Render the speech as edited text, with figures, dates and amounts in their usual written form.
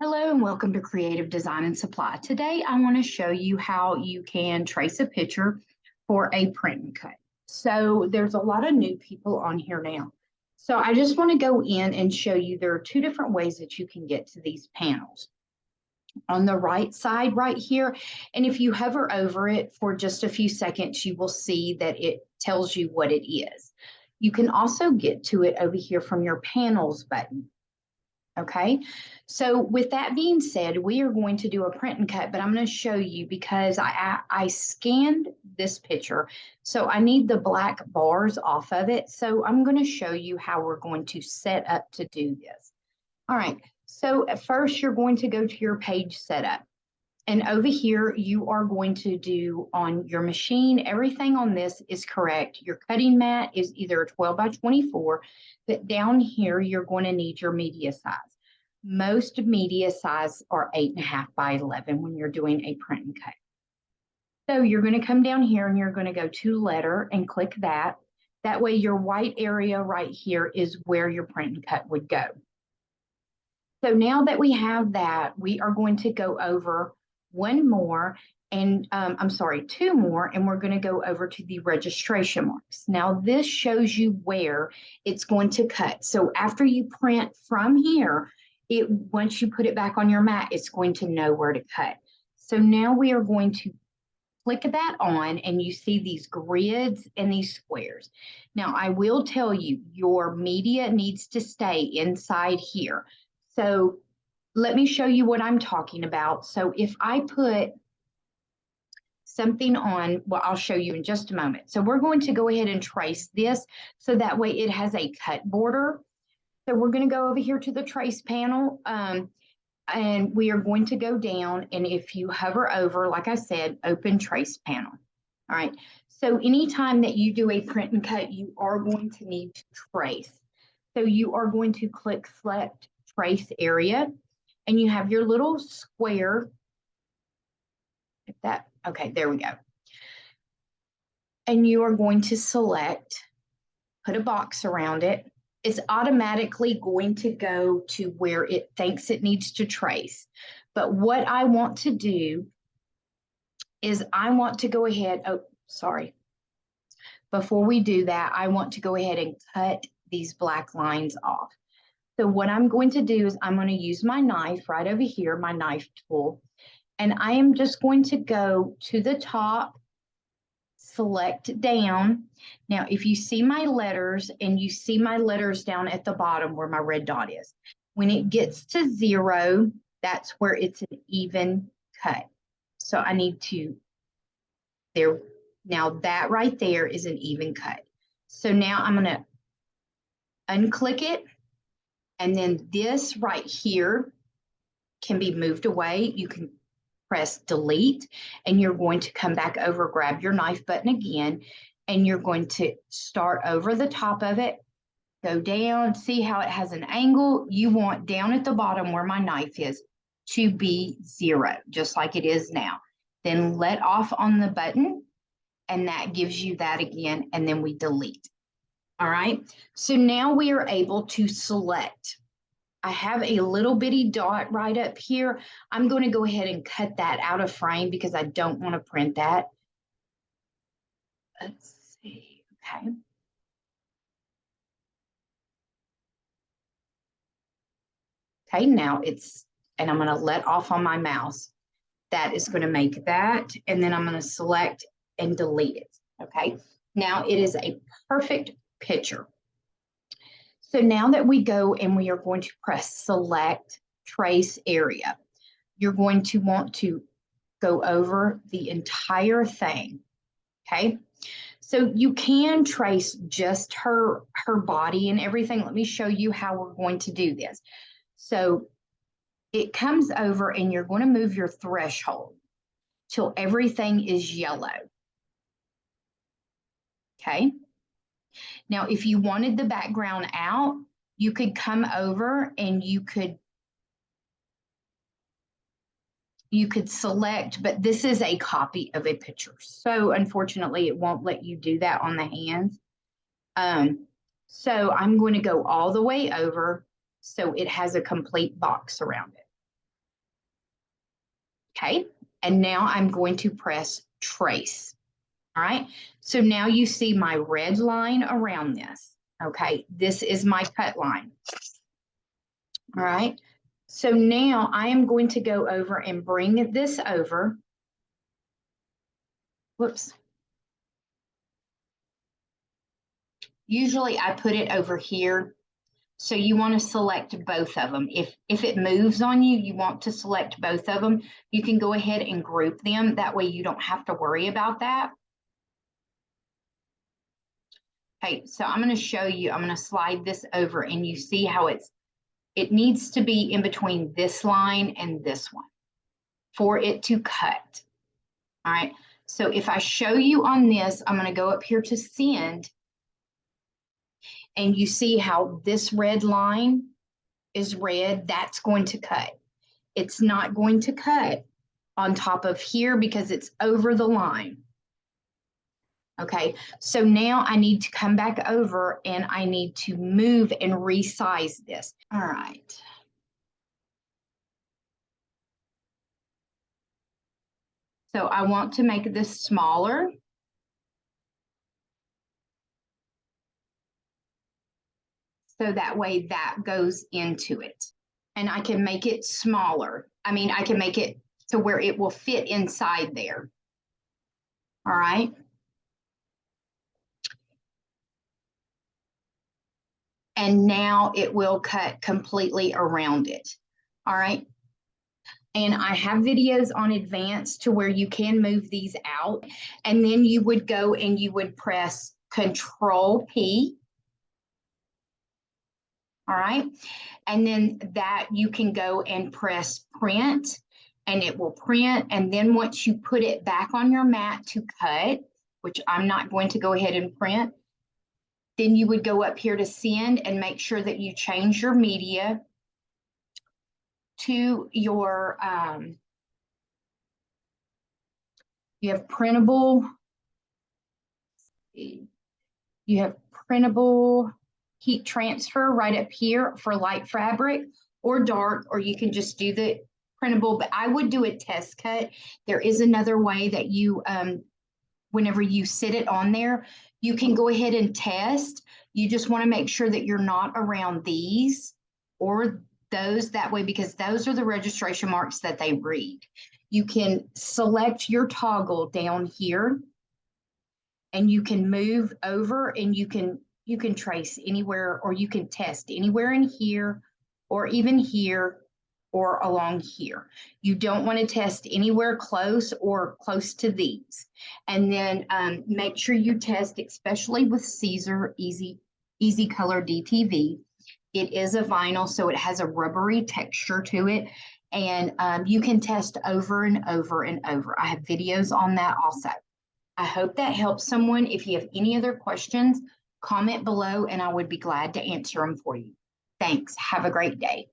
Hello and welcome to Creative Design and Supply. Today I want to show you how you can trace a picture for a print and cut. So there's a lot of new people on here now. So I just want to go in and show you there are two different ways that you can get to these panels. On the right side right here, and if you hover over it for just a few seconds, you will see that it tells you what it is. You can also get to it over here from your panels button. Okay, so with that being said, we are going to do a print and cut, but I'm going to show you because I scanned this picture, so I need the black bars off of it. So I'm going to show you how we're going to set up to do this. All right, so at first you're going to go to your page setup. And over here, you are going to do on your machine, everything on this is correct. Your cutting mat is either a 12 by 24, but down here, you're going to need your media size. Most media size are 8.5 by 11 when you're doing a print and cut. So you're going to come down here and you're going to go to letter and click that. That way your white area right here is where your print and cut would go. So now that we have that, we are going to go over one more and two more, and we're going to go over to the registration marks. Now this shows you where it's going to cut. So after you print from here, once you put it back on your mat, it's going to know where to cut. So now we are going to click that on and you see these grids and these squares. Now I will tell you, your media needs to stay inside here. So let me show you what I'm talking about. So if I put something on, well, I'll show you in just a moment. So we're going to go ahead and trace this so that way it has a cut border. So we're going to go over here to the trace panel and we are going to go down. And if you hover over, like I said, open trace panel. All right. So anytime that you do a print and cut, you are going to need to trace. So you are going to click select trace area. And you have your little square. Okay, there we go. And you are going to select, put a box around it. It's automatically going to go to where it thinks it needs to trace. But what I want to do is I want to go ahead, Before we do that, I want to go ahead and cut these black lines off. So what I'm going to do is I'm going to use my knife right over here, my knife tool, and I am just going to go to the top, select down. Now, if you see my letters and you see my letters down at the bottom where my red dot is, when it gets to 0, that's where it's an even cut. So I need to, there, now that right there is an even cut. So now I'm going to unclick it. And then this right here can be moved away. You can press delete and you're going to come back over, grab your knife button again, and you're going to start over the top of it, go down, see how it has an angle. You want down at the bottom where my knife is to be 0, just like it is now. Then let off on the button and that gives you that again, and then we delete. All right, so now we are able to select. I have a little bitty dot right up here. I'm going to go ahead and cut that out of frame because I don't want to print that. Let's see, okay. Okay, now and I'm going to let off on my mouse. That is going to make that, and then I'm going to select and delete it, okay? Now it is a perfect picture. So now that we go and we are going to press select trace area, you're going to want to go over the entire thing, okay? So you can trace just her body and everything. Let me show you how we're going to do this. So it comes over and you're going to move your threshold till everything is yellow, okay? Now, if you wanted the background out, you could come over and you could select, but this is a copy of a picture. So unfortunately, it won't let you do that on the hands. So I'm going to go all the way over so it has a complete box around it. Okay, and now I'm going to press trace. All right, so now you see my red line around this. Okay, this is my cut line. All right, so now I am going to go over and bring this over. Whoops. Usually I put it over here. So you want to select both of them. If it moves on you, you want to select both of them. You can go ahead and group them. That way you don't have to worry about that. Okay, so I'm going to show you, I'm going to slide this over and you see how it needs to be in between this line and this one for it to cut. All right, so if I show you on this, I'm going to go up here to send, and you see how this red line is red, that's going to cut. It's not going to cut on top of here because it's over the line. Okay, so now I need to come back over and I need to move and resize this. All right. So I want to make this smaller. So that way that goes into it. And I can make it smaller. I mean, I can make it to where it will fit inside there. All right. And now it will cut completely around it. All right. And I have videos on advanced to where you can move these out. And then you would go and you would press Control P. All right. And then that you can go and press print and it will print. And then once you put it back on your mat to cut, which I'm not going to go ahead and print, then you would go up here to send and make sure that you change your media to your, you have printable, heat transfer right up here for light fabric or dark, or you can just do the printable, but I would do a test cut. There is another way that you, whenever you sit it on there, you can go ahead and test. You just want to make sure that you're not around these or those that way, because those are the registration marks that they read. You can select your toggle down here and you can move over and you can trace anywhere, or you can test anywhere in here or even here or along here. You don't want to test anywhere close or close to these. And then make sure you test, especially with Caesar Easy Color DTV. It is a vinyl, so it has a rubbery texture to it. And you can test over and over and over. I have videos on that also. I hope that helps someone. If you have any other questions, comment below and I would be glad to answer them for you. Thanks. Have a great day.